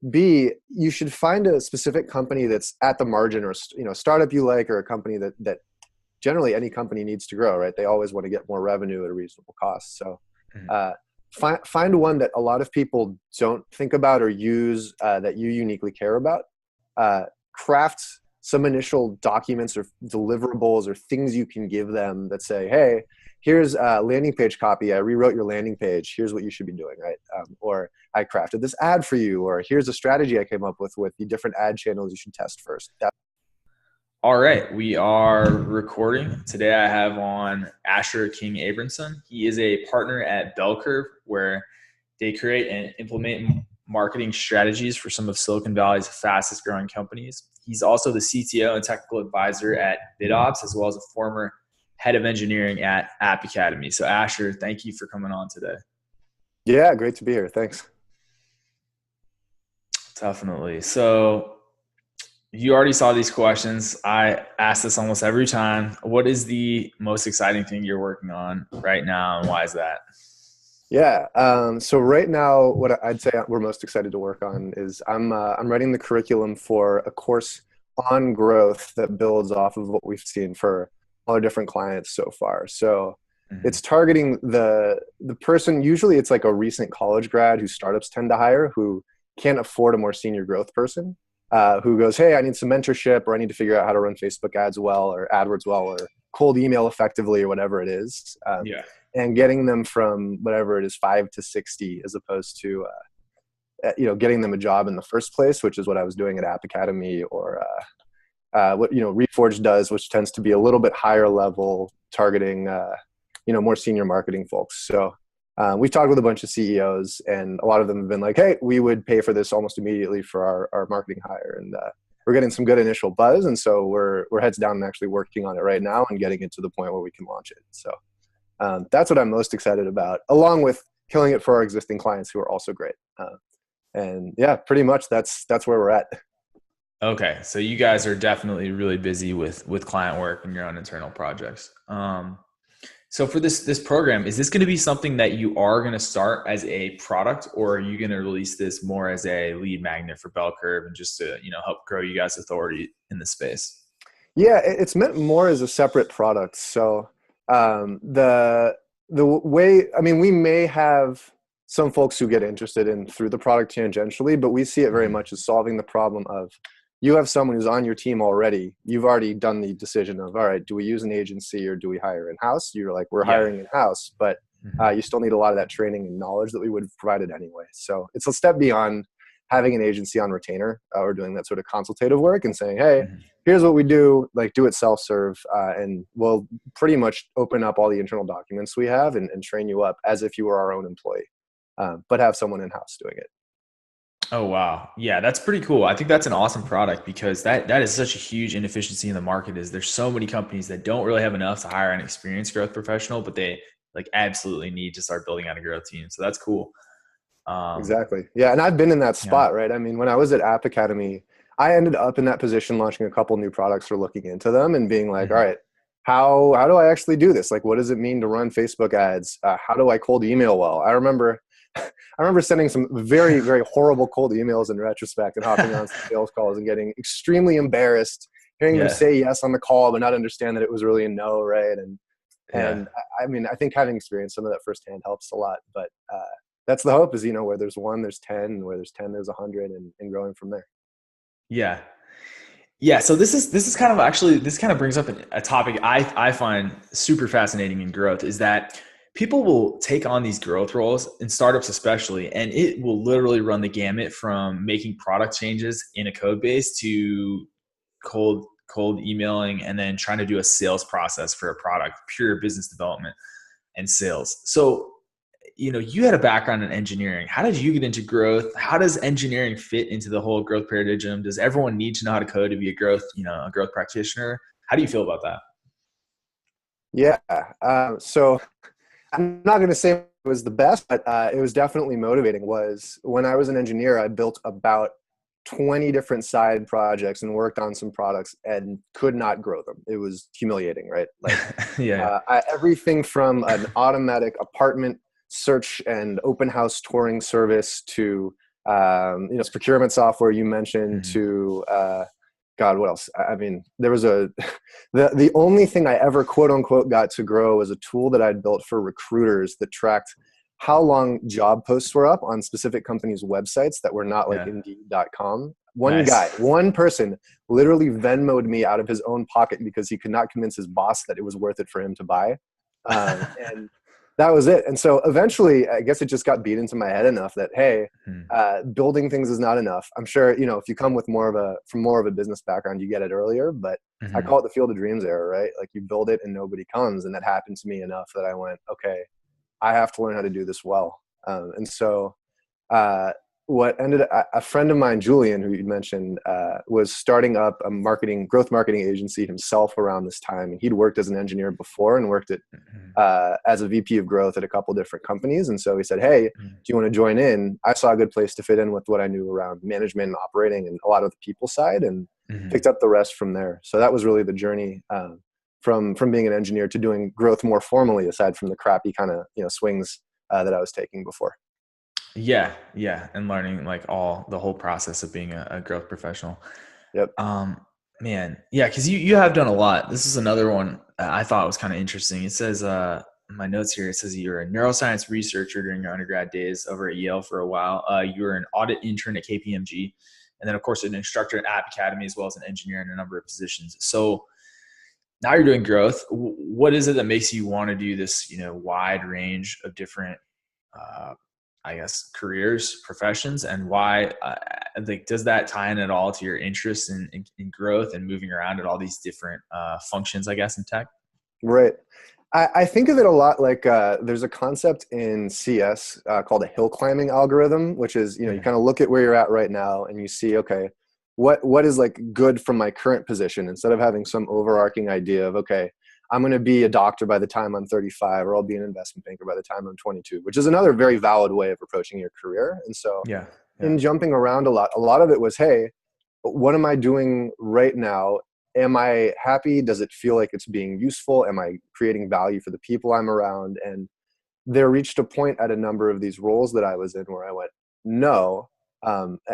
B, you should find a specific company that's at the margin, or a startup you like, or a company that generally any company needs to grow, right? They always want to get more revenue at a reasonable cost. So find one that a lot of people don't think about or use, that you uniquely care about. Craft some initial documents or deliverables or things you can give them that say, hey, here's a landing page copy. I rewrote your landing page. Here's what you should be doing, right? Or I crafted this ad for you, or here's a strategy I came up with the different ad channels you should test first. All right, we are recording. Today I have on Asher King Abramson. He is a partner at Bell Curve, where they create and implement marketing strategies for some of Silicon Valley's fastest growing companies. He's also the CTO and technical advisor at BidOps, as well as a former head of engineering at App Academy. So Asher, thank you for coming on today. Yeah, great to be here. Thanks. Definitely. So you already saw these questions. I ask this almost every time. What is the most exciting thing you're working on right now, and why is that? Yeah. So right now, what I'd say we're most excited to work on is I'm writing the curriculum for a course on growth that builds off of what we've seen for all our different clients so far. So it's targeting the person. Usually it's like a recent college grad who startups tend to hire, who can't afford a more senior growth person, who goes, hey, I need some mentorship, or I need to figure out how to run Facebook ads well, or AdWords well, or cold email effectively, or whatever it is. And getting them from whatever it is, 5 to 60, as opposed to, getting them a job in the first place, which is what I was doing at App Academy, or what, Reforge does, which tends to be a little bit higher level, targeting, more senior marketing folks. So we've talked with a bunch of CEOs, and a lot of them have been like, hey, we would pay for this almost immediately for our marketing hire. And we're getting some good initial buzz. And so we're heads down and actually working on it right now and getting it to the point where we can launch it. So that's what I'm most excited about, along with killing it for our existing clients who are also great. And yeah, pretty much that's where we're at. Okay. So you guys are definitely really busy with client work and your own internal projects. So for this program, is this going to be something that you are going to start as a product, or are you going to release this more as a lead magnet for Bell Curve and just to, help grow you guys' authority in the space? Yeah, it's meant more as a separate product. So the way, we may have some folks who get interested in through the product tangentially, but we see it very much as solving the problem of, you have someone who's on your team already. You've already done the decision of, all right, do we use an agency or do we hire in-house? You're like, we're hiring in-house, but you still need a lot of that training and knowledge that we would have provided anyway. So it's a step beyond having an agency on retainer or doing that sort of consultative work and saying, hey, here's what we do, like do it self-serve, and we'll pretty much open up all the internal documents we have and train you up as if you were our own employee, but have someone in-house doing it. Oh, wow. Yeah, that's pretty cool. I think that's an awesome product, because that is such a huge inefficiency in the market. Is there's so many companies that don't really have enough to hire an experienced growth professional, but they absolutely need to start building out a growth team. So that's cool. Exactly. Yeah. And I've been in that spot, right? When I was at App Academy, I ended up in that position, launching a couple new products or looking into them and being like, all right, how do I actually do this? Like, what does it mean to run Facebook ads? How do I cold email well? I remember sending some very, very horrible cold emails in retrospect, and hopping on some sales calls and getting extremely embarrassed, hearing them say yes on the call, but not understand that it was really a no. Right. And I think having experienced some of that firsthand helps a lot, but, that's the hope, is, where there's 1, there's 10, and where there's 10, there's 100, and growing from there. Yeah. Yeah. So this is kind of actually, this kind of brings up a topic I find super fascinating in growth, is that people will take on these growth roles in startups, especially, and it will literally run the gamut from making product changes in a code base to cold emailing, and then trying to do a sales process for a product, pure business development and sales. So, you had a background in engineering. How did you get into growth? How does engineering fit into the whole growth paradigm? Does everyone need to know how to code to be a growth practitioner? How do you feel about that? Yeah. So I'm not going to say it was the best, but it was definitely motivating. Was when I was an engineer, I built about 20 different side projects and worked on some products and could not grow them. It was humiliating, right? Like everything from an automatic apartment search and open house touring service to It's procurement software you mentioned Mhm. to, God, what else? I mean, there was the only thing I ever quote unquote got to grow was a tool that I'd built for recruiters that tracked how long job posts were up on specific companies' websites that were not like Yeah. Indeed.com. One guy, Nice. one person literally Venmoed me out of his own pocket because he could not convince his boss that it was worth it for him to buy. And that was it. And so eventually, I guess it just got beat into my head enough that, hey, Mhm. building things is not enough. I'm sure, if you come with from more of a business background, you get it earlier, but I Mhm. call it the field of dreams era, right? Like you build it and nobody comes. And that happened to me enough that I went, okay, I have to learn how to do this well. And so uh, a friend of mine, Julian, who you mentioned, was starting up a growth marketing agency himself around this time. And he'd worked as an engineer before and worked Mhm. as a VP of growth at a couple different companies. And so he said, hey, do Mhm. you want to join in? I saw a good place to fit in with what I knew around management and operating and a lot of the people side, and Mhm. picked up the rest from there. So that was really the journey, from being an engineer to doing growth more formally, aside from the crappy kind of swings that I was taking before. Yeah, yeah, and learning like the whole process of being a growth professional. Yep. Um, Man, yeah, because you have done a lot. This is another one I thought was kind of interesting. It says in my notes here, it says you're a neuroscience researcher during your undergrad days over at Yale for a while. You were an audit intern at KPMG, and then of course an instructor at App Academy, as well as an engineer in a number of positions. So now you're doing growth. What is it that makes you want to do this, wide range of different, uh, I guess, careers, professions, and why, like, does that tie in at all to your interest in growth and moving around at all these different functions, I guess, in tech? Right. I think of it a lot like there's a concept in CS called a hill climbing algorithm, which is, you Mhm. kind of look at where you're at right now and you see, okay, what is like good from my current position, instead of having some overarching idea of, okay, I'm going to be a doctor by the time I'm 35, or I'll be an investment banker by the time I'm 22, which is another very valid way of approaching your career. And so Yeah, yeah, in jumping around a lot of it was, hey, what am I doing right now? Am I happy? Does it feel like it's being useful? Am I creating value for the people I'm around? And there reached a point at a number of these roles that I was in where I went, no.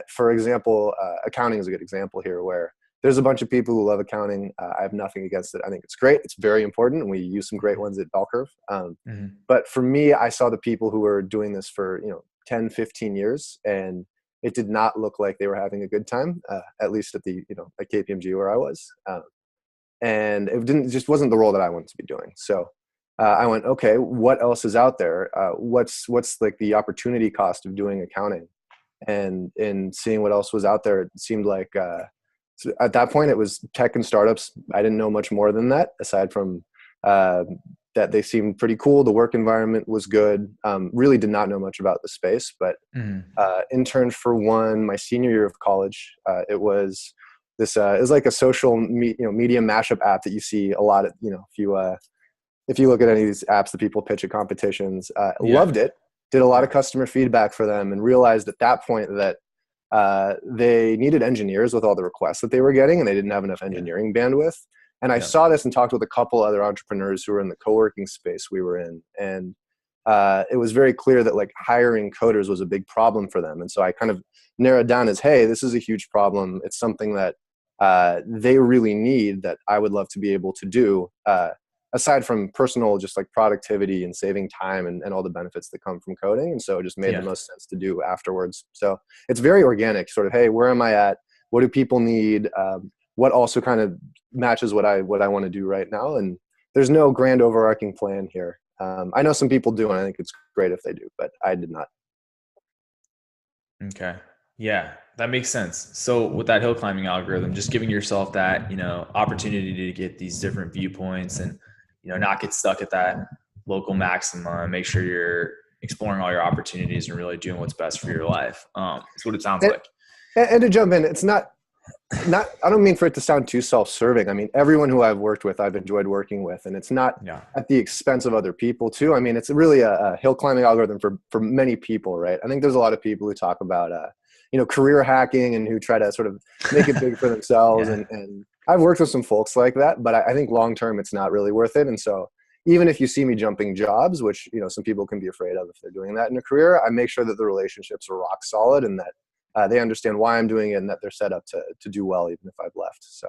For example, accounting is a good example here, where there's a bunch of people who love accounting. I have nothing against it. I think it's great. It's very important. And we use some great ones at Bell Curve. hmm But for me, I saw the people who were doing this for, 10, 15 years, and it did not look like they were having a good time, at least at at KPMG where I was. And it just wasn't the role that I wanted to be doing. So I went, okay, what else is out there? What's like the opportunity cost of doing accounting? And in seeing what else was out there, it seemed like so at that point it was tech and startups. I didn't know much more than that, aside from uh, that they seemed pretty cool. The work environment was good. Really did not know much about the space, but hmm interned for one my senior year of college. It was it was like a social media mashup app that you see a lot of, if you look at any of these apps that people pitch at competitions. yeah, Loved it. Did a lot of yeah, customer feedback for them, and realized at that point that they needed engineers with all the requests that they were getting, and they didn't have enough yeah, engineering bandwidth. And I yeah, saw this and talked with a couple other entrepreneurs who were in the co-working space we were in, and it was very clear that like hiring coders was a big problem for them. And so I kind of narrowed down as, hey, this is a huge problem. It's something that they really need, that I would love to be able to do. Aside from personal, just like productivity and saving time and all the benefits that come from coding. And so it just made the yeah. most sense to do afterwards. So it's very organic, sort of, hey, where am I at? What do people need? What also kind of matches what I want to do right now? And there's no grand overarching plan here. I know some people do, and I think it's great if they do, but I did not. Okay. Yeah, that makes sense. So with that hill climbing algorithm, just giving yourself that, opportunity to get these different viewpoints and, not get stuck at that local maximum, make sure you're exploring all your opportunities and really doing what's best for your life. It's what it sounds And, like. and to jump in, it's not I don't mean for it to sound too self-serving. I mean, everyone who I've worked with, I've enjoyed working with, and it's not Yeah. at the expense of other people too. I mean, it's really a hill climbing algorithm for many people, right? I think there's a lot of people who talk about career hacking, and who try to sort of make it big for themselves, Yeah. and I've worked with some folks like that, but I think long term it's not really worth it. And so even if you see me jumping jobs, which, some people can be afraid of if they're doing that in a career, I make sure that the relationships are rock solid and that they understand why I'm doing it and that they're set up to do well, even if I've left. So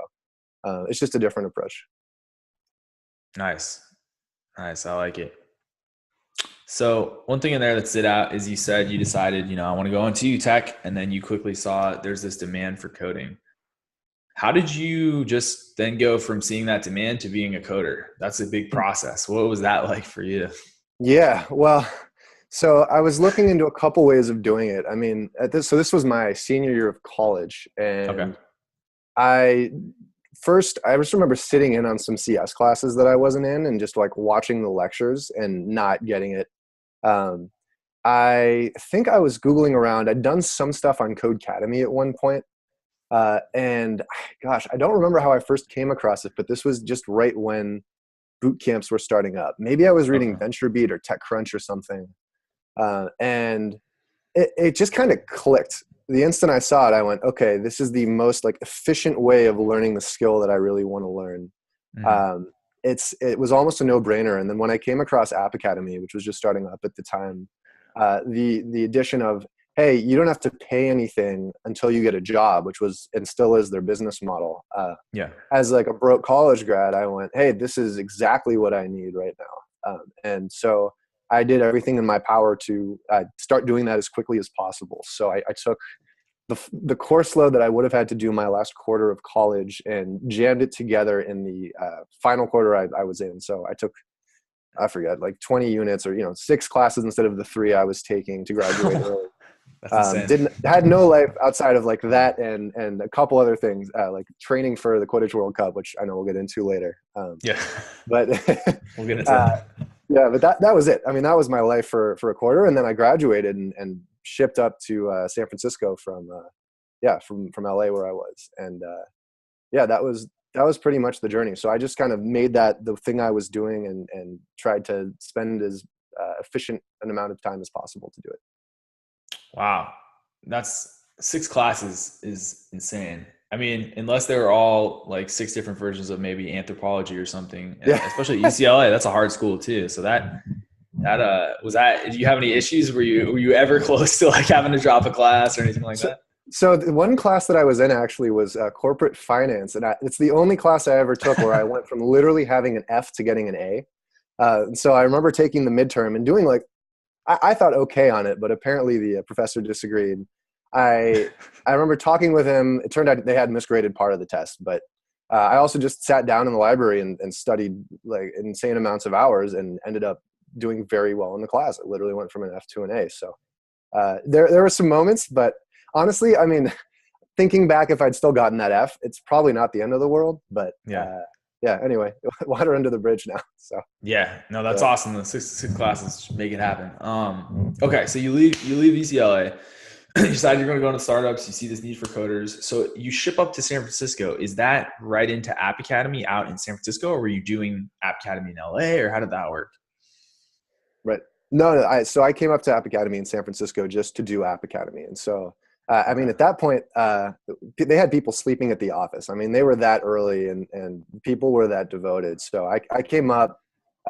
it's just a different approach. Nice. Nice. I like it. So one thing in there that stood out is you said you decided, I want to go into tech, and then you quickly saw there's this demand for coding. How did you just then go from seeing that demand to being a coder? That's a big process. What was that like for you? Yeah, well, so I was looking into a couple ways of doing it. I mean, this was my senior year of college, Okay. and I just remember sitting in on some CS classes that I wasn't in and just like watching the lectures and not getting it. I think I was Googling around. I'd done some stuff on Codecademy at one point. And gosh, I don't remember how I first came across it, but this was just right when boot camps were starting up. Maybe I was reading Okay. VentureBeat or TechCrunch or something. And it just kind of clicked. The instant I saw it, I went, okay, this is the most like efficient way of learning the skill that I really want to learn. Mm-hmm. It was almost a no-brainer. And then when I came across App Academy, which was just starting up at the time, the addition of, hey, you don't have to pay anything until you get a job, which was and still is their business model. Yeah. As like a broke college grad, I went, hey, this is exactly what I need right now. And so I did everything in my power to start doing that as quickly as possible. So I took the course load that I would have had to do my last quarter of college and jammed it together in the final quarter I was in. So I took, I forget, like 20 units or 6 classes instead of the 3 I was taking to graduate early. That's insane. Had no life outside of like that and a couple other things like training for the Quidditch World Cup, which I know we'll get into later. Yeah. But We'll get into that. yeah, but that was it. I mean, that was my life for a quarter, and then I graduated and shipped up to San Francisco from LA where I was, and that was pretty much the journey. So I just kind of made that the thing I was doing and tried to spend as efficient an amount of time as possible to do it. Wow. That's 6 classes is insane. I mean, unless they're all like 6 different versions of maybe anthropology or something, and Yeah. especially UCLA, that's a hard school too. So was that, did you have any issues? Were you ever close to like having to drop a class or anything like that? So the one class that I was in actually was corporate finance, and it's the only class I ever took where I went from literally having an F to getting an A. So I remember taking the midterm and doing like, I thought okay on it, but apparently the professor disagreed. I remember talking with him. It turned out they had misgraded part of the test, but I also just sat down in the library and studied like insane amounts of hours and ended up doing very well in the class. I literally went from an F to an A. So there were some moments, but honestly, I mean, thinking back, if I'd still gotten that F, it's probably not the end of the world. But anyway, water under the bridge now. So yeah, no, that's awesome. The six classes make it happen. Okay, so you leave UCLA. You decide you're going to go into startups. You see this need for coders, so you ship up to San Francisco. Is that right into App Academy out in San Francisco, or were you doing App Academy in LA, or how did that work? Right. No. So I came up to App Academy in San Francisco just to do App Academy, and so I mean, at that point, they had people sleeping at the office. I mean, they were that early, and people were that devoted. So I came up.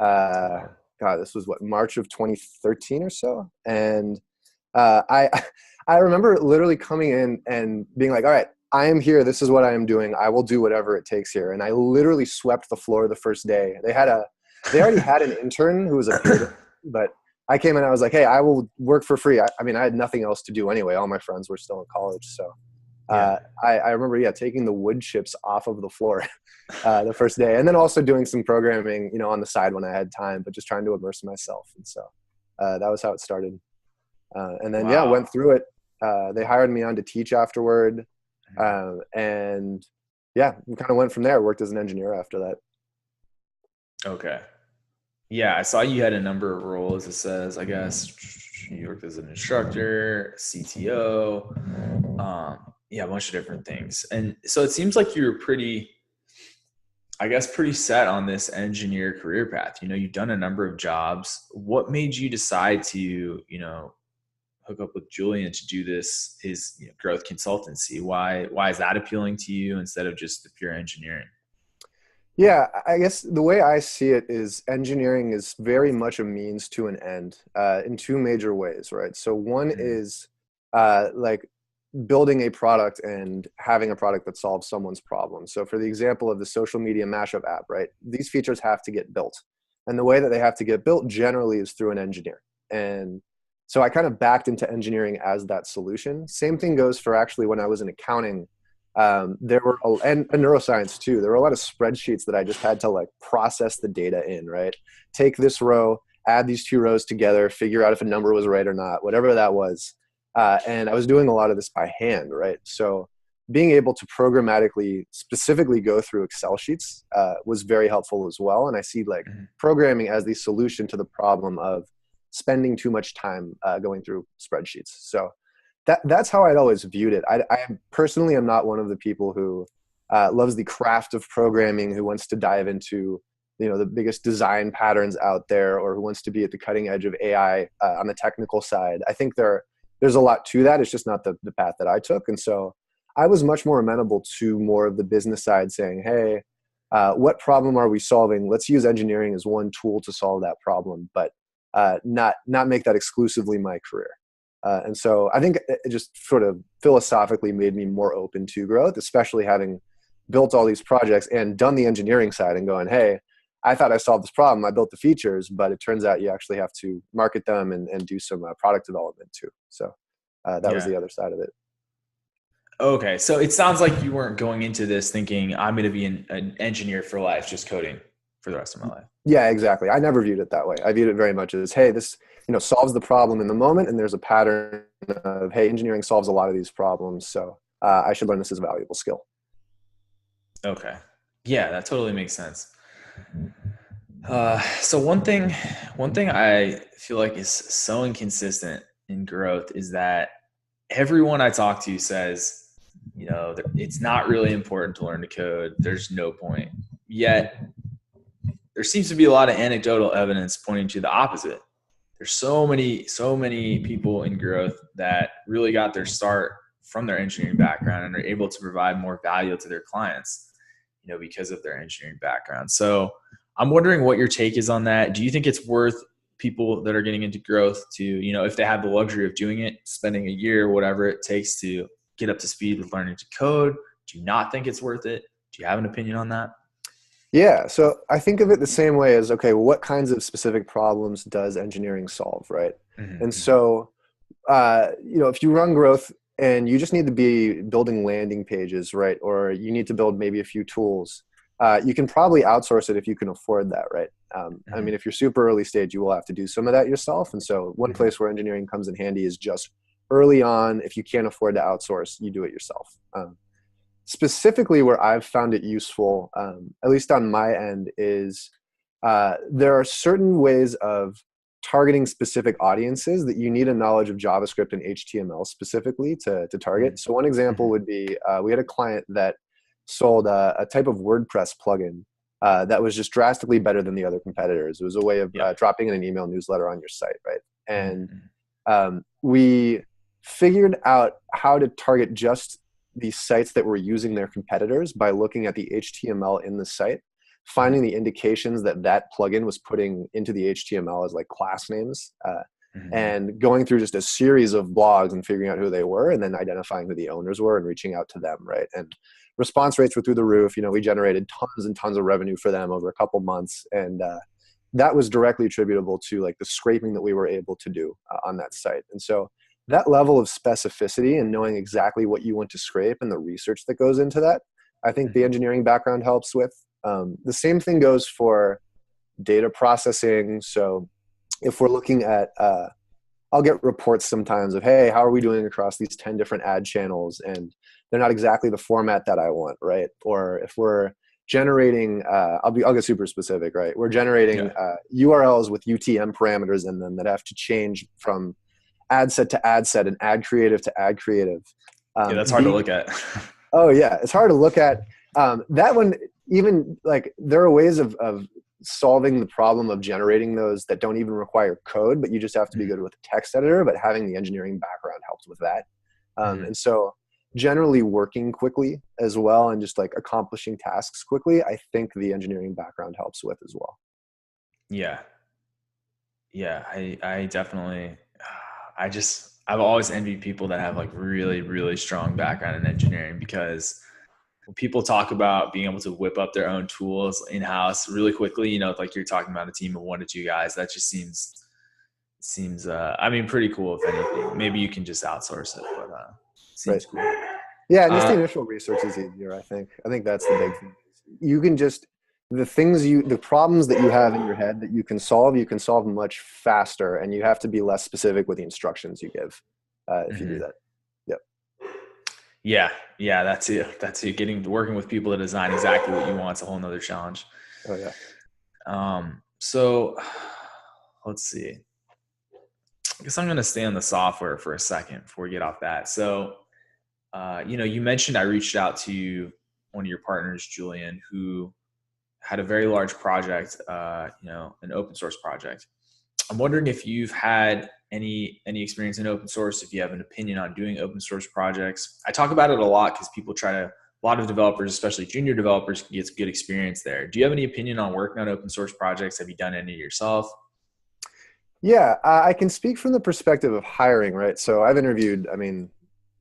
This was March of 2013 or so, and I remember literally coming in and being like, all right, I am here. This is what I am doing. I will do whatever it takes here. And I literally swept the floor the first day. They already had an intern who was a peer, but I came in, I was like, hey, I will work for free. I mean, I had nothing else to do anyway. All my friends were still in college. So I remember, taking the wood chips off of the floor the first day. And then also doing some programming, on the side when I had time, but just trying to immerse myself. And so that was how it started. And then, went through it. They hired me on to teach afterward. And we kind of went from there. Worked as an engineer after that. Okay. Yeah, I saw you had a number of roles. It says, I guess, you worked as an instructor, CTO, a bunch of different things. And so it seems like you're pretty set on this engineer career path. You've done a number of jobs. What made you decide to, hook up with Julian to do his growth consultancy? Why is that appealing to you instead of just the pure engineering? Yeah, I guess the way I see it is engineering is very much a means to an end in two major ways, right? So one Mhm. is like building a product and having a product that solves someone's problem. So for the example of the social media mashup app, right? These features have to get built. And the way that they have to get built generally is through an engineer. And so I kind of backed into engineering as that solution. Same thing goes for actually when I was in accounting. There were and neuroscience too. There were a lot of spreadsheets that I just had to like process the data in, right? Take this row, add these two rows together, figure out if a number was right or not, whatever that was. And I was doing a lot of this by hand, right? So being able to programmatically specifically go through Excel sheets was very helpful as well. And I see like Mhm. programming as the solution to the problem of spending too much time going through spreadsheets. So that's how I'd always viewed it. I personally am not one of the people who loves the craft of programming, who wants to dive into the biggest design patterns out there, or who wants to be at the cutting edge of AI on the technical side. I think there's a lot to that. It's just not the path that I took, and so I was much more amenable to more of the business side, saying, "Hey, what problem are we solving? Let's use engineering as one tool to solve that problem, but not make that exclusively my career." And so I think it just sort of philosophically made me more open to growth, especially having built all these projects and done the engineering side and going, hey, I thought I solved this problem. I built the features, but it turns out you actually have to market them and do some product development too. So that was Yeah. the other side of it. Okay. So it sounds like you weren't going into this thinking I'm going to be an engineer for life, just coding for the rest of my life. Yeah, exactly. I never viewed it that way. I viewed it very much as, hey, this solves the problem in the moment, and there's a pattern of, hey, engineering solves a lot of these problems, so I should learn this as a valuable skill. Okay. Yeah, that totally makes sense. So one thing I feel like is so inconsistent in growth is that everyone I talk to says, it's not really important to learn to code. There's no point. Yet there seems to be a lot of anecdotal evidence pointing to the opposite. There's so many people in growth that really got their start from their engineering background and are able to provide more value to their clients, because of their engineering background. So I'm wondering what your take is on that. Do you think it's worth people that are getting into growth to, if they have the luxury of doing it, spending a year, whatever it takes to get up to speed with learning to code? Do you not think it's worth it? Do you have an opinion on that? Yeah, so I think of it the same way as, okay, what kinds of specific problems does engineering solve, right? And Mm-hmm. so, if you run growth and you just need to be building landing pages, right? Or you need to build maybe a few tools, you can probably outsource it if you can afford that, right? I Mm-hmm. mean, if you're super early stage, you will have to do some of that yourself. And so one Mm-hmm. place where engineering comes in handy is just early on, if you can't afford to outsource, you do it yourself. Specifically where I've found it useful, at least on my end, is there are certain ways of targeting specific audiences that you need a knowledge of JavaScript and HTML specifically to target. So one example Mm-hmm. would be we had a client that sold a type of WordPress plugin that was just drastically better than the other competitors. It was a way of Yep. dropping in an email newsletter on your site, right? And Mm-hmm. we figured out how to target just these sites that were using their competitors by looking at the HTML in the site, finding the indications that that plugin was putting into the HTML as like class names, Mm-hmm. and going through just a series of blogs and figuring out who they were, and then identifying who the owners were and reaching out to them, right? And response rates were through the roof. We generated tons and tons of revenue for them over a couple months, and that was directly attributable to like the scraping that we were able to do on that site. And so that level of specificity and knowing exactly what you want to scrape and the research that goes into that, I think the Mm-hmm. engineering background helps with. The same thing goes for data processing. So if we're looking at, I'll get reports sometimes of, hey, how are we doing across these 10 different ad channels? And they're not exactly the format that I want, right? Or if we're generating, I'll get super specific, right? We're generating Yeah. URLs with UTM parameters in them that have to change from ad set to ad set and ad creative to ad creative. Yeah, that's hard to Being look at. Oh yeah, it's hard to look at. That one, even like there are ways of solving the problem of generating those that don't even require code, but you just have to be good with a text editor. But having the engineering background helps with that. Mm-hmm. And so generally working quickly as well and just like accomplishing tasks quickly, I think the engineering background helps with as well. Yeah. Yeah. I definitely, I've always envied people that have like really, really strong background in engineering, because when people talk about being able to whip up their own tools in-house really quickly, like you're talking about a team of 1 to 2 guys, that just seems I mean, pretty cool. If anything, maybe you can just outsource it, but Right. seems cool. Yeah, and just the initial research is easier, I think. I think that's the big thing. You can just the problems that you have in your head that you can solve much faster, and you have to be less specific with the instructions you give if you do that. Yep. Yeah, that's it. Working with people to design exactly what you want is a whole nother challenge. Oh yeah. So let's see. I guess I'm going to stay on the software for a second before we get off that. So, you mentioned I reached out to one of your partners, Julian, who had a very large project, an open source project. I'm wondering if you've had any experience in open source, if you have an opinion on doing open source projects. I talk about it a lot because a lot of developers, especially junior developers, can get good experience there. Do you have any opinion on working on open source projects? Have you done any yourself? Yeah, I can speak from the perspective of hiring, right? So I've interviewed, I mean,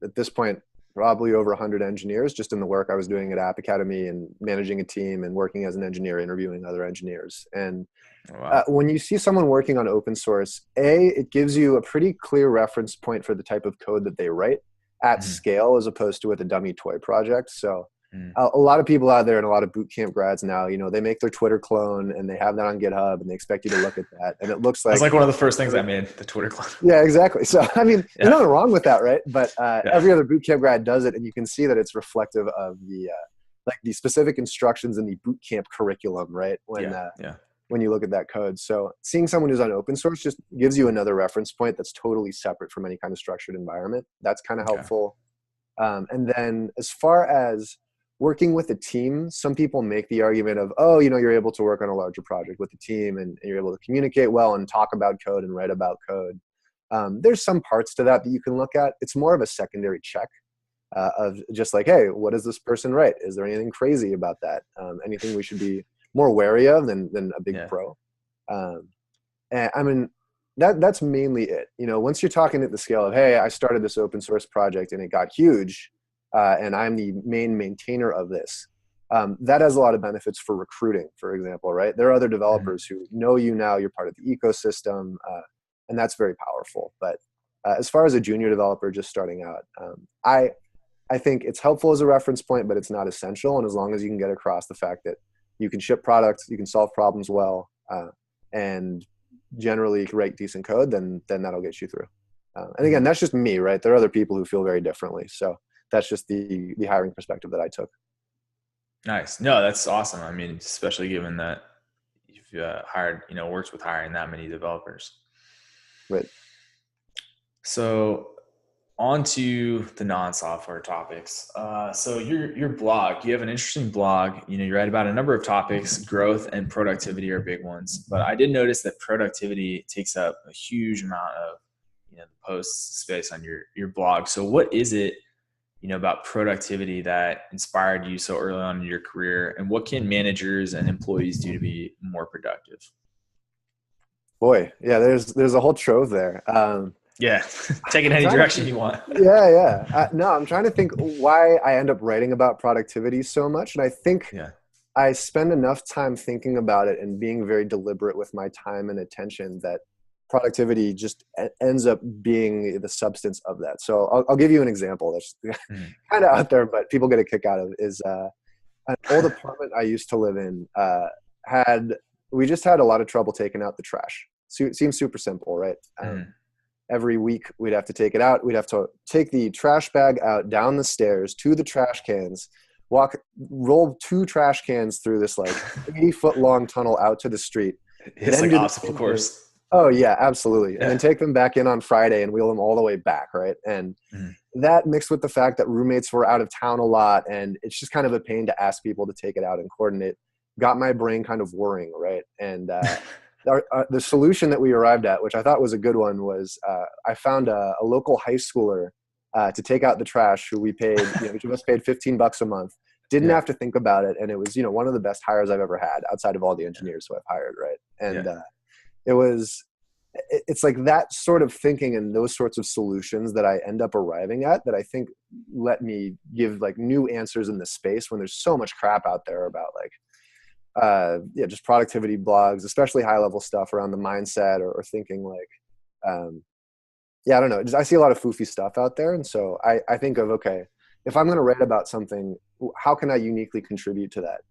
at this point, probably over 100 engineers just in the work I was doing at App Academy and managing a team and working as an engineer, interviewing other engineers. And Wow. when you see someone working on open source, it gives you a pretty clear reference point for the type of code that they write at scale as opposed to with a dummy toy project. So a lot of people out there and a lot of bootcamp grads now, they make their Twitter clone and they have that on GitHub and they expect you to look at that. And it looks like that's like one of the first things I made, the Twitter clone. Yeah, exactly. So, I mean, there's nothing wrong with that, right? But every other bootcamp grad does it, and you can see that it's reflective of the specific instructions in the bootcamp curriculum, right? When you look at that code. So seeing someone who's on open source just gives you another reference point that's totally separate from any kind of structured environment. That's kind of helpful. And then as far as working with a team, some people make the argument of, you're able to work on a larger project with the team and you're able to communicate well and talk about code and write about code. There's some parts to that you can look at. It's more of a secondary check of just like, hey, what does this person write? Is there anything crazy about that? Anything we should be more wary of than a big pro? And I mean, that's mainly it. Once you're talking at the scale of, hey, I started this open source project and it got huge, and I'm the main maintainer of this. That has a lot of benefits for recruiting, for example, right? There are other developers who know you now, you're part of the ecosystem, and that's very powerful. But as far as a junior developer just starting out, I think it's helpful as a reference point, but it's not essential. And as long as you can get across the fact that you can ship products, you can solve problems well, and generally write decent code, then that'll get you through. And again, that's just me, right? There are other people who feel very differently. So that's just the hiring perspective that I took. Nice. No, that's awesome. I mean, especially given that you've worked with hiring that many developers. Right. So on to the non-software topics. So your blog, you have an interesting blog. You write about a number of topics. Growth and productivity are big ones. But I did notice that productivity takes up a huge amount of the post space on your blog. So what is it about productivity that inspired you so early on in your career, and what can managers and employees do to be more productive? Boy, yeah, there's a whole trove there. Yeah, take it any direction you want. Yeah. No, I'm trying to think why I end up writing about productivity so much, and I think I spend enough time thinking about it and being very deliberate with my time and attention that productivity just ends up being the substance of that. So I'll give you an example that's kind of out there, but people get a kick out of is an old apartment I used to live in we just had a lot of trouble taking out the trash. So it seems super simple, right? Every week we'd have to take it out. We'd have to take the trash bag out, down the stairs to the trash cans, roll 2 trash cans through this like 80-foot long tunnel out to the street. It's like obstacle course. Oh yeah, absolutely. And then take them back in on Friday and wheel them all the way back, right? And that mixed with the fact that roommates were out of town a lot, and it's just kind of a pain to ask people to take it out and coordinate, got my brain kind of whirring, right? And the solution that we arrived at, which I thought was a good one, was I found a local high schooler to take out the trash, who we paid, each of us paid $15 a month, didn't Yeah. have to think about it. And it was, one of the best hires I've ever had outside of all the engineers who I've hired. Right. And it's like that sort of thinking and those sorts of solutions that I end up arriving at that I think let me give like new answers in the space when there's so much crap out there about just productivity blogs, especially high level stuff around the mindset or thinking like, I don't know. I see a lot of foofy stuff out there. And so I think of, okay, if I'm going to write about something, how can I uniquely contribute to that?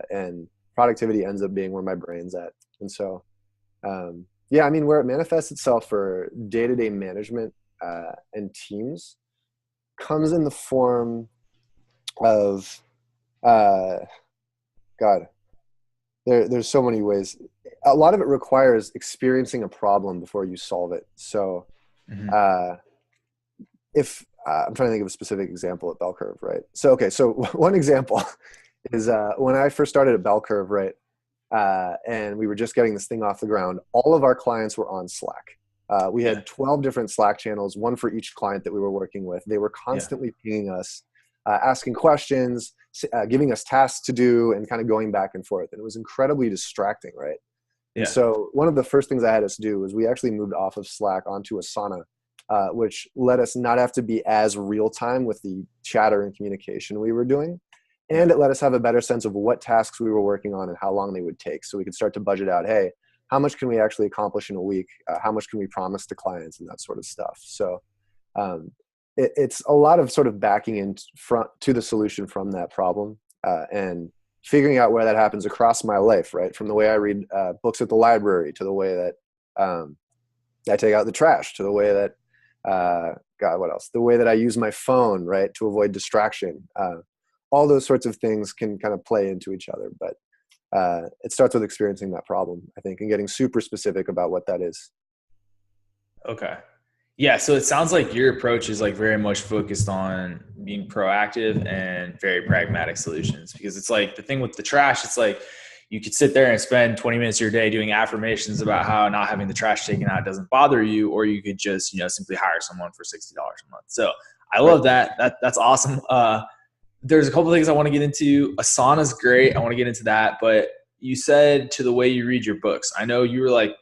And productivity ends up being where my brain's at. And so, where it manifests itself for day-to-day management and teams comes in the form of, there's so many ways. A lot of it requires experiencing a problem before you solve it. So if I'm trying to think of a specific example at Bell Curve, right? So one example is when I first started at Bell Curve, right? And we were just getting this thing off the ground. All of our clients were on Slack. We had 12 different Slack channels, one for each client that we were working with. They were constantly pinging us, asking questions, giving us tasks to do, and kind of going back and forth. And it was incredibly distracting, right? Yeah. And so one of the first things I had us do was we actually moved off of Slack onto Asana, which let us not have to be as real time with the chatter and communication we were doing. And it let us have a better sense of what tasks we were working on and how long they would take. So we could start to budget out, hey, how much can we actually accomplish in a week? How much can we promise to clients and that sort of stuff? So it's a lot of sort of backing in front to the solution from that problem and figuring out where that happens across my life, right? From the way I read books at the library to the way that I take out the trash to the way that, what else? The way that I use my phone, right? To avoid distraction. All those sorts of things can kind of play into each other, but it starts with experiencing that problem, I think, and getting super specific about what that is. Okay. Yeah. So it sounds like your approach is like very much focused on being proactive and very pragmatic solutions, because it's like the thing with the trash, it's like you could sit there and spend 20 minutes of your day doing affirmations about how not having the trash taken out doesn't bother you, or you could just, simply hire someone for $60 a month. So I love that. That's awesome. There's a couple of things I want to get into. Asana's great. I want to get into that. But you said to the way you read your books. I know you were like,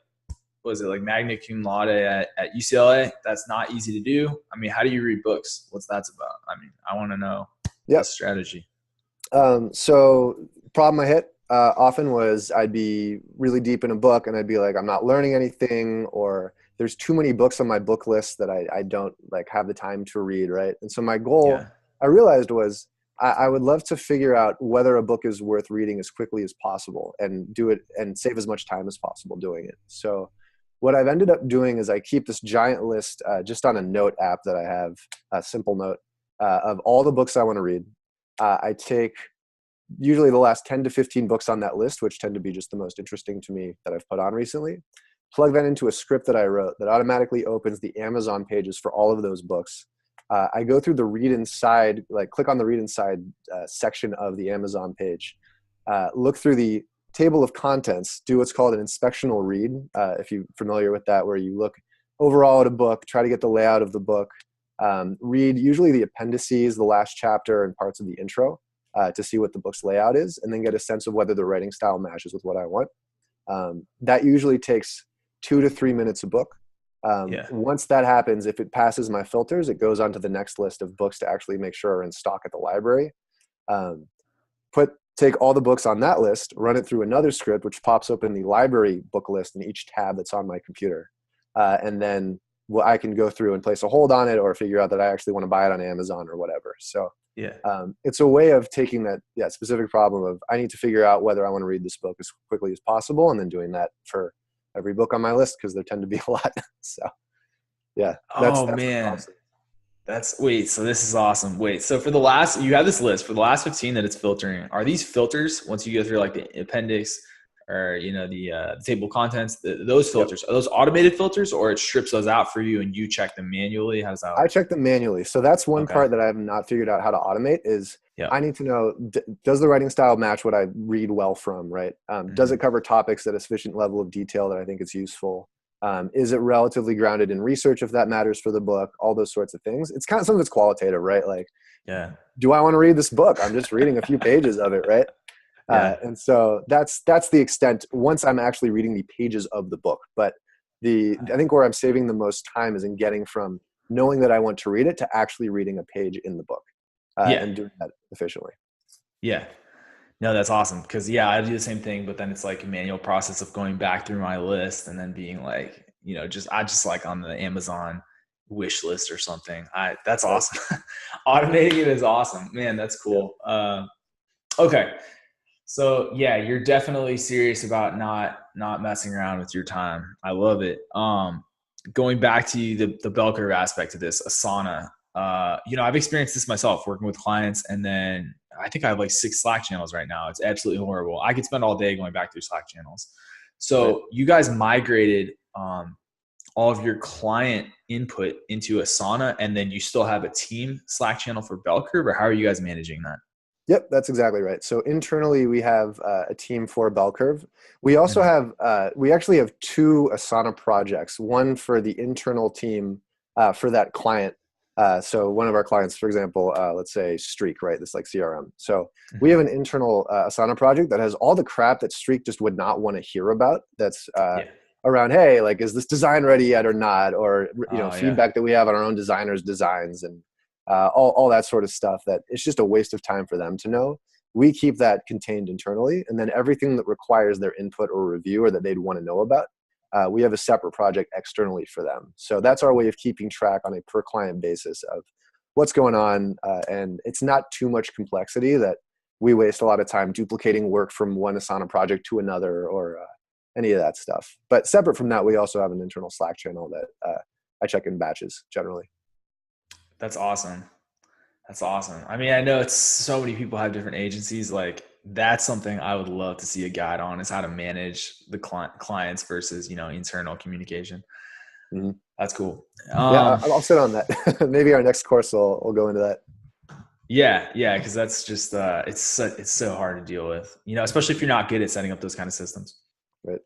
was it like magna cum laude at UCLA? That's not easy to do. I mean, how do you read books? What's that about? I mean, I want to know the strategy. So problem I hit often was I'd be really deep in a book and I'd be like, I'm not learning anything, or there's too many books on my book list that I don't like have the time to read. Right. And so my goal I realized was I would love to figure out whether a book is worth reading as quickly as possible and do it and save as much time as possible doing it. So what I've ended up doing is I keep this giant list just on a note app that I have, a simple note of all the books I want to read. I take usually the last 10 to 15 books on that list, which tend to be just the most interesting to me that I've put on recently, plug that into a script that I wrote that automatically opens the Amazon pages for all of those books. I go through the read inside, like click on the read inside section of the Amazon page, look through the table of contents, do what's called an inspectional read, if you're familiar with that, where you look overall at a book, try to get the layout of the book, read usually the appendices, the last chapter, and parts of the intro to see what the book's layout is, and then get a sense of whether the writing style matches with what I want. That usually takes 2 to 3 minutes a book. Once that happens, if it passes my filters, it goes on to the next list of books to actually make sure are in stock at the library. Take all the books on that list, run it through another script, which pops open the library book list in each tab that's on my computer. And then I can go through and place a hold on it or figure out that I actually want to buy it on Amazon or whatever. So it's a way of taking that specific problem of I need to figure out whether I want to read this book as quickly as possible, and then doing that for every book on my list, because there tend to be a lot. So that's man. So this is awesome. So you have this list for the last 15 that it's filtering. Are these filters, once you go through like the appendix or, the table of contents, those filters, are those automated filters, or it strips those out for you and you check them manually? How does that work? I check them manually. So that's one part that I have not figured out how to automate is I need to know, does the writing style match what I read well from, right? Does it cover topics at a sufficient level of detail that I think is useful? Is it relatively grounded in research, if that matters for the book? All those sorts of things. It's kind of something that's qualitative, right? Like, Yeah. do I want to read this book? I'm just reading a few pages of it, right? Yeah. And so that's the extent once I'm actually reading the pages of the book. But I think where I'm saving the most time is in getting from knowing that I want to read it to actually reading a page in the book, Yeah. and doing that efficiently. Yeah. No, that's awesome. Cause yeah, I do the same thing, but then it's like a manual process of going back through my list and then being like, I just like on the Amazon wish list or something. That's Right. awesome. Automating it is awesome, man. That's Yeah. cool. Okay. So yeah, you're definitely serious about not messing around with your time. I love it. Going back to the bell curve aspect of this, Asana. I've experienced this myself working with clients, and then I think I have like 6 Slack channels right now. It's absolutely horrible. I could spend all day going back through Slack channels. Right. So you guys migrated all of your client input into Asana, and then you still have a team Slack channel for bell curve, or how are you guys managing that? Yep, that's exactly right. So internally, we have a team for bell curve. We also Mhm. have we actually have 2 Asana projects. One for the internal team for that client. So one of our clients, for example, let's say Streak, right? This like CRM. So we have Mhm. an internal Asana project that has all the crap that Streak just would not want to hear about. That's Yeah. around, hey, like, is this design ready yet or not? Or Oh yeah. feedback that we have on our own designers' designs and all that sort of stuff that it's just a waste of time for them to know. We keep that contained internally, and then everything that requires their input or review or that they'd want to know about, we have a separate project externally for them. So that's our way of keeping track on a per client basis of what's going on, and it's not too much complexity that we waste a lot of time duplicating work from one Asana project to another or any of that stuff. But separate from that, we also have an internal Slack channel that I check in batches generally. That's awesome. That's awesome. I mean, I know it's so many people have different agencies. Like that's something I would love to see a guide on is how to manage the clients versus, internal communication. Mhm. That's cool. Yeah, I'll sit on that. Maybe our next course will go into that. Yeah, yeah, because that's just it's so hard to deal with, especially if you're not good at setting up those kind of systems. Right.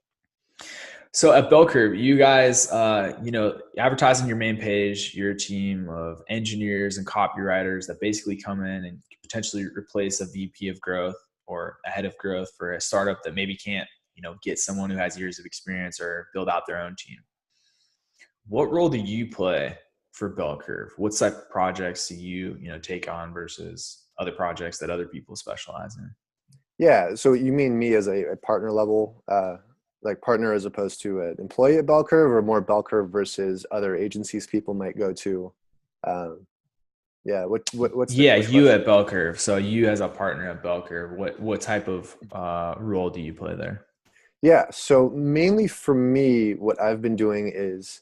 So at Bell Curve, you guys, advertise on your main page, you're a team of engineers and copywriters that basically come in and potentially replace a VP of growth or a head of growth for a startup that maybe can't, get someone who has years of experience or build out their own team. What role do you play for Bell Curve? What type of projects do you, take on versus other projects that other people specialize in? Yeah. So you mean me as a partner level, like partner as opposed to an employee at Bell Curve, or more Bell Curve versus other agencies people might go to? Um, yeah. What's the Yeah, which you question? at Bell Curve. So you as a partner at Bell Curve, what type of role do you play there? Yeah. So mainly for me, what I've been doing is,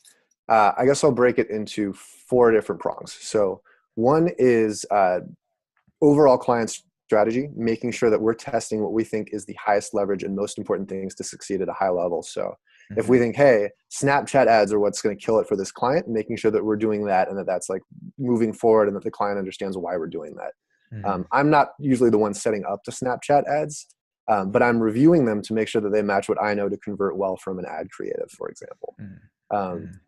I guess I'll break it into 4 different prongs. So one is overall client strategy, making sure that we're testing what we think is the highest leverage and most important things to succeed at a high level. So if we Hmm. think, hey, Snapchat ads are what's going to kill it for this client, making sure that we're doing that and that that's like moving forward and that the client understands why we're doing that. Hmm. I'm not usually the one setting up the Snapchat ads, but I'm reviewing them to make sure that they match what I know to convert well from an ad creative, for example.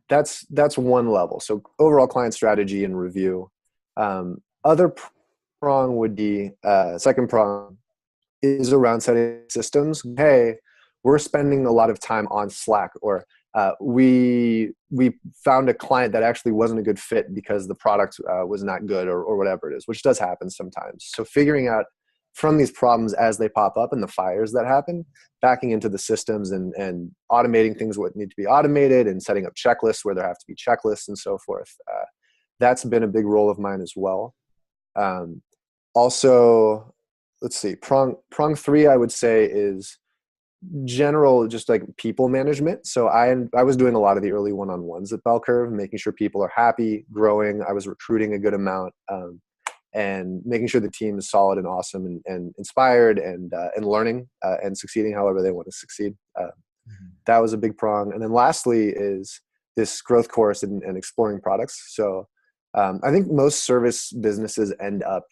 That's one level. So overall client strategy and review. Other prong would be second prong is around setting systems. Hey, we're spending a lot of time on Slack, or we found a client that actually wasn't a good fit because the product was not good, or whatever it is, which does happen sometimes. So figuring out from these problems as they pop up and the fires that happen, backing into the systems and automating things what need to be automated and setting up checklists where there have to be checklists and so forth. That's been a big role of mine as well. Um, Also, let's see, prong 3 I would say is general, just like people management. So I was doing a lot of the early one-on-ones at Bell Curve, making sure people are happy, growing. I was recruiting a good amount, and making sure the team is solid and awesome and inspired and learning and succeeding however they want to succeed. That was a big prong. And then lastly is this growth course and exploring products. So I think most service businesses end up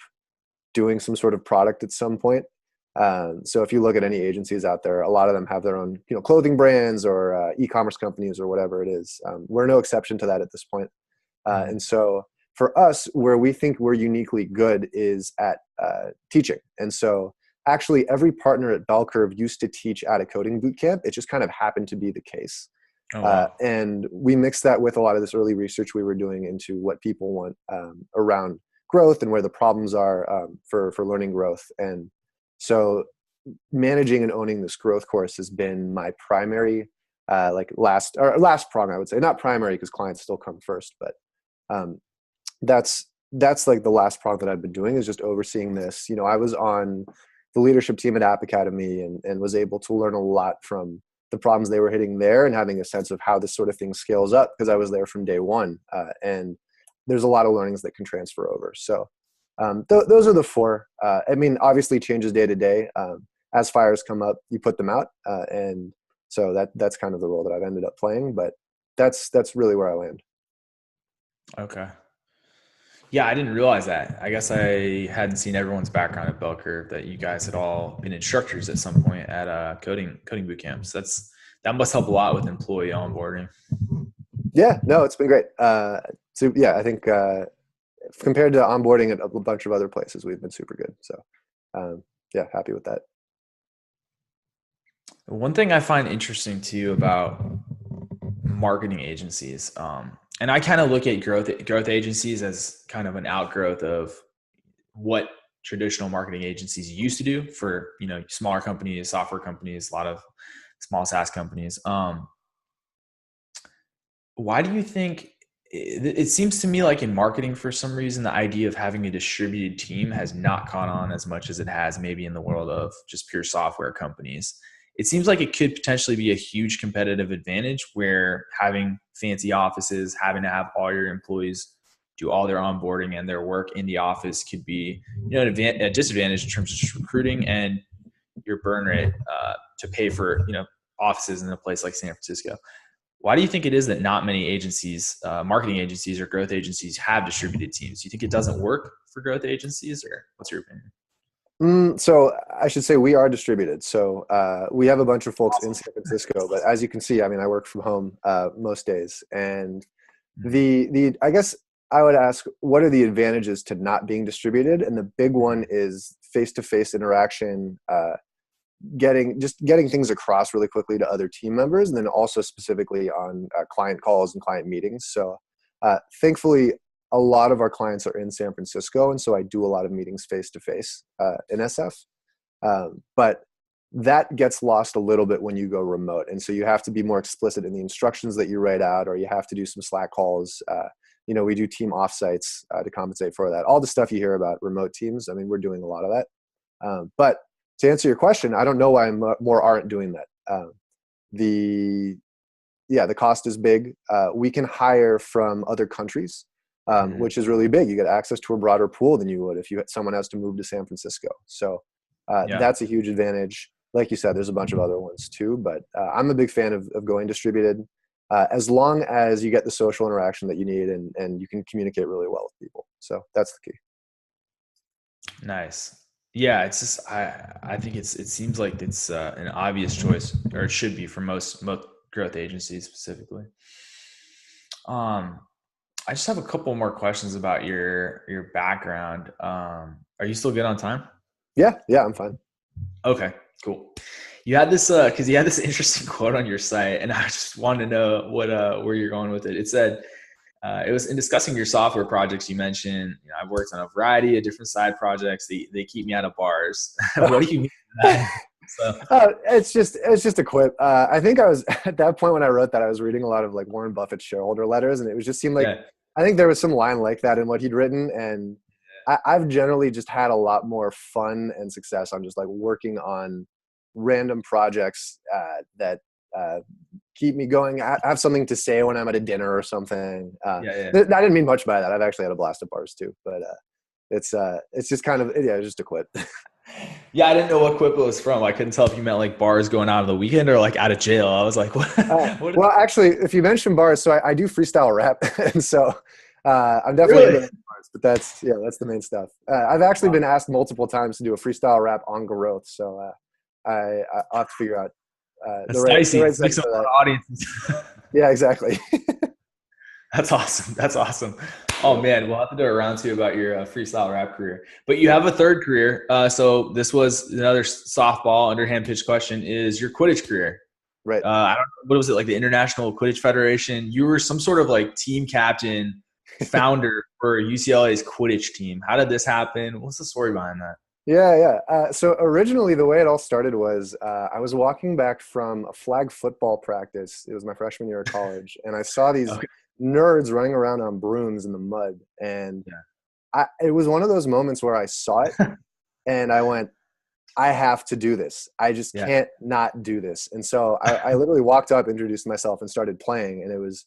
doing some sort of product at some point. So if you look at any agencies out there, a lot of them have their own, clothing brands or e-commerce companies or whatever it is. We're no exception to that at this point. And so for us, where we think we're uniquely good is at teaching. And so actually every partner at Bell Curve used to teach at a coding bootcamp. It just kind of happened to be the case. Oh, wow. And we mixed that with a lot of this early research we were doing into what people want around growth and where the problems are for learning growth. And so managing and owning this growth course has been my primary, last prong, I would say. Not primary because clients still come first, but that's like the last prong that I've been doing is just overseeing this. I was on the leadership team at App Academy and was able to learn a lot from the problems they were hitting there and having a sense of how this sort of thing scales up because I was there from day one. And there's a lot of learnings that can transfer over. So those are the four. Obviously changes day to day. As fires come up, you put them out. And so that's kind of the role that I've ended up playing, but that's really where I land. Okay. Yeah, I didn't realize that. I guess I hadn't seen everyone's background at Bell Curve, that you guys had all been instructors at some point at coding boot camps. That must help a lot with employee onboarding. Yeah, no, it's been great. So yeah, I think compared to onboarding at a bunch of other places, we've been super good. So yeah, happy with that. One thing I find interesting too about marketing agencies, and I kind of look at growth agencies as kind of an outgrowth of what traditional marketing agencies used to do for, smaller companies, software companies, a lot of small SaaS companies. Why do you think it seems to me like in marketing, for some reason, the idea of having a distributed team has not caught on as much as it has maybe in the world of just pure software companies? It seems like it could potentially be a huge competitive advantage where having fancy offices, having to have all your employees do all their onboarding and their work in the office could be, a disadvantage in terms of just recruiting and your burn rate to pay for, offices in a place like San Francisco. Why do you think it is that not many agencies, marketing agencies or growth agencies have distributed teams? Do you think it doesn't work for growth agencies, or what's your opinion? So I should say we are distributed. So we have a bunch of folks in San Francisco, but as you can see, I work from home most days. And I guess I would ask, what are the advantages to not being distributed? And the big one is face-to-face interaction, getting things across really quickly to other team members, and then also specifically on client calls and client meetings. So thankfully, a lot of our clients are in San Francisco, and so I do a lot of meetings face-to-face in SF. But that gets lost a little bit when you go remote, and so you have to be more explicit in the instructions that you write out, or you have to do some Slack calls. We do team offsites to compensate for that. All the stuff you hear about remote teams, we're doing a lot of that. But to answer your question, I don't know why more aren't doing that. The cost is big. We can hire from other countries. Which is really big. You get access to a broader pool than you would if someone has to move to San Francisco. So that's a huge advantage. Like you said, there's a bunch of other ones too, but I'm a big fan of going distributed as long as you get the social interaction that you need and you can communicate really well with people. So that's the key. Nice. Yeah, it's just I think it seems like it's an obvious choice, or it should be for most growth agencies specifically. I just have a couple more questions about your background. Are you still good on time? Yeah, I'm fine. Okay, cool. You had this because you had this interesting quote on your site, and I just wanted to know where you're going with it. It said it was in discussing your software projects. You mentioned I've worked on a variety of different side projects. They keep me out of bars. What do you mean by that? So. It's just a quip. I think I was at that point when I wrote that, I was reading a lot of like Warren Buffett's shareholder letters, and it just seemed like I think there was some line like that in what he'd written, and I've generally just had a lot more fun and success on just like working on random projects that keep me going. I have something to say when I'm at a dinner or something. I didn't mean much by that. I've actually had a blast at bars too, but it's just kind of it's just a quip. Yeah, I didn't know what quip it was from. I couldn't tell if you meant like bars going out of the weekend or like out of jail. I was like, what? Well, actually, if you mention bars, so I do freestyle rap, and so I'm definitely really? parts, but that's the main stuff. I've actually been asked multiple times to do a freestyle rap on growth, so I'll have to figure out That's dicey. the right It's setting mixing for a lot that. of audiences. Yeah, exactly. That's awesome. That's awesome. Oh man, we'll have to do a round two about your freestyle rap career. But you Yeah, have a third career. So this was another softball underhand pitch question: is your Quidditch career? right. I don't know, what was it, like the International Quidditch Federation? You were some sort of like team captain, founder for UCLA's Quidditch team. How did this happen? What's the story behind that? Yeah. So originally, the way it all started was I was walking back from a flag football practice. It was my freshman year of college, and I saw these Okay. nerds running around on brooms in the mud, and Yeah. it was one of those moments where I saw it, and I went, I have to do this. I just Yeah. can't not do this. And so I literally walked up, introduced myself, and started playing. And it was,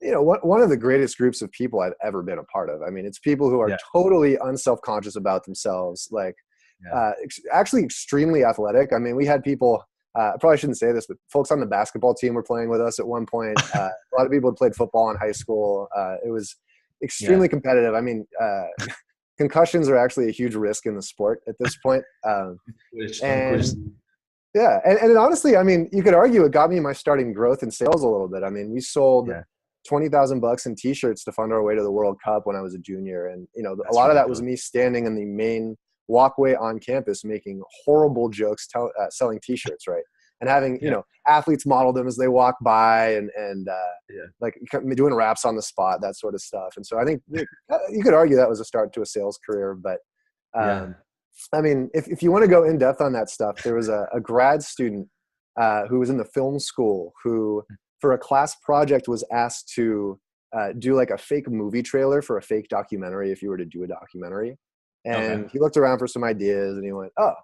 one of the greatest groups of people I've ever been a part of. I mean, it's people who are Yeah. totally unself-conscious about themselves, like Yeah. actually extremely athletic. I mean, we had people, I probably shouldn't say this, but folks on the basketball team were playing with us at one point. A lot of people had played football in high school. It was Yeah. extremely competitive. I mean, concussions are actually a huge risk in the sport at this point. Quidditch. And yeah, and honestly, I mean, you could argue it got me my starting growth in sales a little bit. I mean, we sold Yeah. $20,000 in T-shirts to fund our way to the World Cup when I was a junior, and a That's lot of that was ridiculous. me standing in the main walkway on campus making horrible jokes, selling T-shirts, right, and having Yeah. athletes model them as they walk by, and Yeah. like doing raps on the spot, that sort of stuff. And so I think you could argue that was a start to a sales career, but. Yeah. Um, I mean, if you want to go in depth on that stuff, there was a grad student who was in the film school who, for a class project, was asked to do like a fake movie trailer for a fake documentary if you were to do a documentary. Okay. And he looked around for some ideas and he went, oh,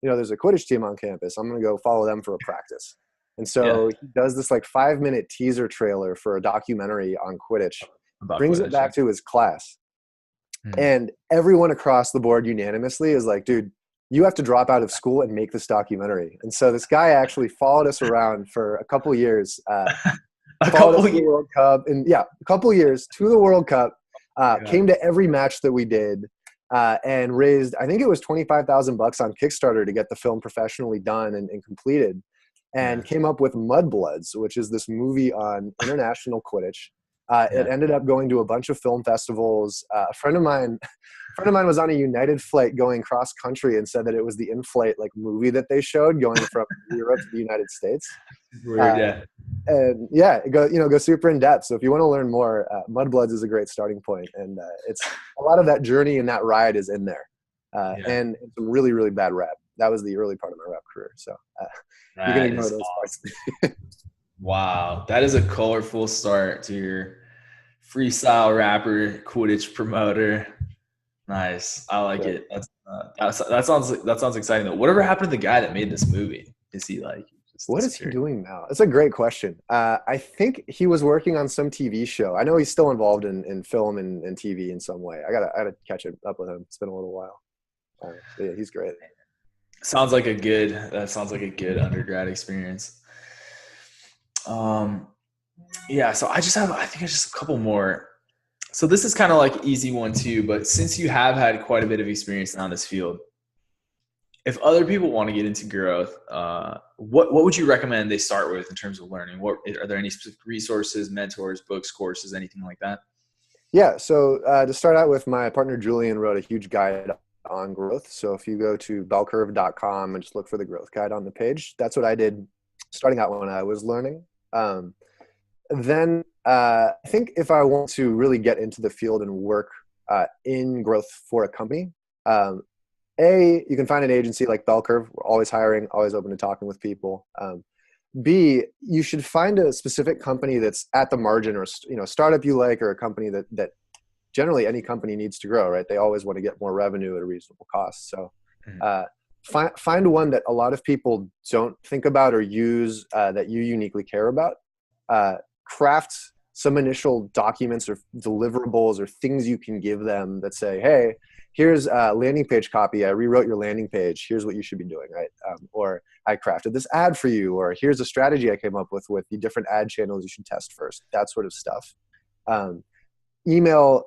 there's a Quidditch team on campus. I'm going to go follow them for a practice. And Yeah. so he does this like 5-minute teaser trailer for a documentary on Quidditch, About brings it Quidditch. Yeah. back to his class. Hmm. And everyone across the board unanimously is like, dude, you have to drop out of school and make this documentary. And so this guy actually followed us around for a couple years, A followed us couple to the years. World Cup, and a couple years to the World Cup, Yeah. came to every match that we did, and raised, I think it was $25,000 on Kickstarter to get the film professionally done and completed, Yeah. and came up with Mudbloods, which is this movie on international Quidditch. It Yeah. ended up going to a bunch of film festivals. A friend of mine was on a United flight going cross country and said that it was the in-flight like movie that they showed going from Europe to the United States. Weird. Uh, Yeah. and yeah, go super in depth. So if you want to learn more, Mudbloods is a great starting point, and it's a lot of that journey and that ride is in there, Yeah. and some really really bad rap. That was the early part of my rap career, so you can That ignore is those parts. awesome. Wow. That is a colorful start to your freestyle rapper, Quidditch promoter. Nice. I like Yeah. it. That sounds exciting though. Whatever happened to the guy that made this movie? Is he like just What is he disappeared? doing now? That's a great question. I think he was working on some TV show. I know he's still involved in film and TV in some way. I gotta catch up with him. It's been a little while. But yeah, he's great. That sounds like a good undergrad experience. Um, yeah, so I think I just a couple more. So this is kind of like easy one too, but since you have had quite a bit of experience on this field, if other people want to get into growth, what would you recommend they start with in terms of learning? What are there any specific resources, mentors, books, courses, anything like that? Yeah. So to start out with, my partner Julian wrote a huge guide on growth. So if you go to bellcurve.com and just look for the growth guide on the page, that's what I did starting out when I was learning. Then I think if I want to really get into the field and work in growth for a company, you can find an agency like Bell Curve. We're always hiring, always open to talking with people. B, you should find a specific company that's at the margin, or startup you like, or a company that generally any company needs to grow, right? They always want to get more revenue at a reasonable cost. So find one that a lot of people don't think about or use that you uniquely care about. Craft some initial documents or deliverables or things you can give them that say, hey, here's a landing page copy. I rewrote your landing page. Here's what you should be doing, right? Or I crafted this ad for you, or here's a strategy I came up with the different ad channels you should test first, that sort of stuff. Email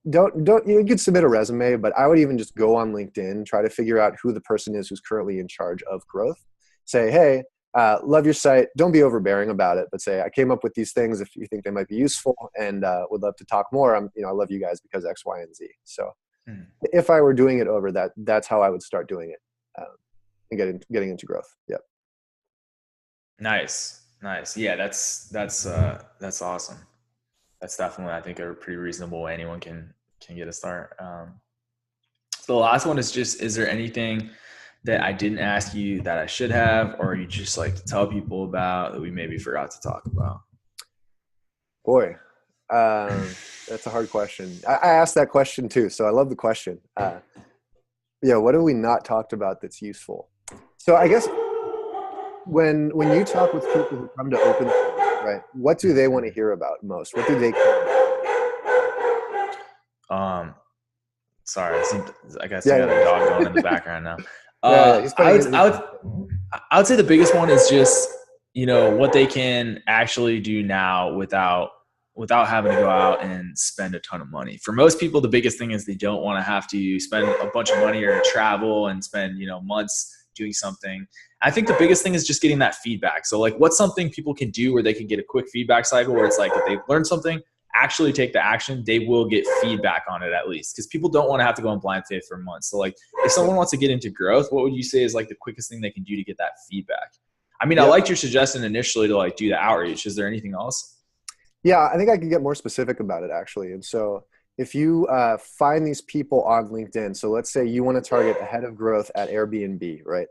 don't you could submit a resume, but I would even just go on LinkedIn, try to figure out who the person is who's currently in charge of growth. Say, hey, love your site. Don't be overbearing about it, but say, I came up with these things if you think they might be useful, and would love to talk more. I love you guys because X, Y, and Z. So Hmm. if I were doing it over that, that's how I would start doing it, and getting into growth. Yep. Nice. Nice. Yeah, that's awesome. That's definitely, I think, a pretty reasonable way anyone can get a start. So the last one is just, is there anything that I didn't ask you that I should have, or you just like to tell people about that we maybe forgot to talk about? Boy, that's a hard question. I asked that question too, so I love the question. Yeah, what have we not talked about that's useful? So I guess when you talk with people who come to open source, right? What do they want to hear about most? What do they care about? Um, Sorry, I guess I Yeah, got a dog going in the yeah, background now. yeah. He's I putting would, in. I would, I would say the biggest one is just, what they can actually do now without having to go out and spend a ton of money. For most people, the biggest thing is they don't want to have to spend a bunch of money or travel and spend, months doing something. I think the biggest thing is just getting that feedback. So like, what's something people can do where they can get a quick feedback cycle where it's like, if they've learned something, actually take the action, they will get feedback on it at least, because people don't want to have to go on blind faith for months. So like, if someone wants to get into growth, what would you say is like the quickest thing they can do to get that feedback? I mean, I Yep. liked your suggestion initially to like do the outreach. Is there anything else? Yeah, I think I could get more specific about it actually. And so if you find these people on LinkedIn, so let's say you want to target a head of growth at Airbnb, right?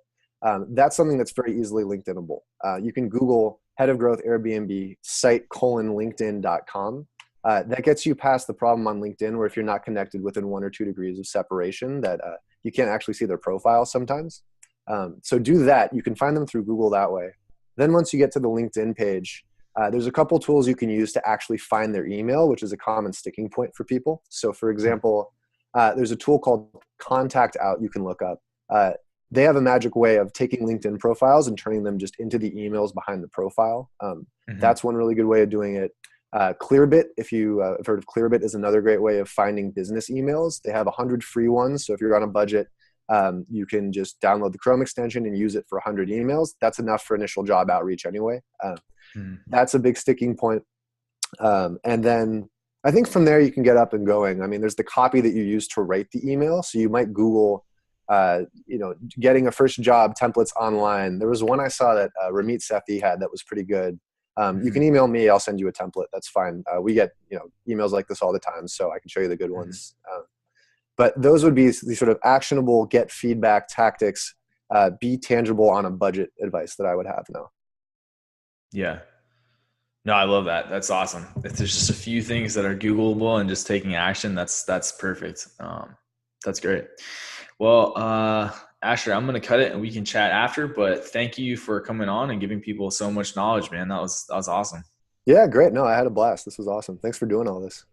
That's something that's very easily LinkedInable. You can Google head of growth Airbnb site LinkedIn.com. That gets you past the problem on LinkedIn where if you're not connected within 1 or 2 degrees of separation, that you can't actually see their profile sometimes. So do that. You can find them through Google that way. Then once you get to the LinkedIn page, there's a couple tools you can use to actually find their email, which is a common sticking point for people. So for example, there's a tool called Contact Out you can look up. They have a magic way of taking LinkedIn profiles and turning them just into the emails behind the profile. Mm-hmm. That's one really good way of doing it. Clearbit, if you have heard of Clearbit, is another great way of finding business emails. They have 100 free ones. So if you're on a budget, you can just download the Chrome extension and use it for 100 emails. That's enough for initial job outreach anyway. That's a big sticking point. And then I think from there you can get up and going. I mean, there's the copy that you use to write the email. So you might Google, getting a first job templates online. There was one I saw that Ramit Sethi had that was pretty good. You Mm-hmm. can email me. I'll send you a template. That's fine. We get emails like this all the time, so I can show you the good Mm-hmm. ones. But those would be the sort of actionable get feedback tactics, be tangible on a budget advice that I would have now. Yeah. No, I love that. That's awesome. If there's just a few things that are Googleable and just taking action, that's perfect. That's great. Well, Asher, I'm gonna cut it and we can chat after. But thank you for coming on and giving people so much knowledge, man. That was awesome. Yeah, great. No, I had a blast. This was awesome. Thanks for doing all this.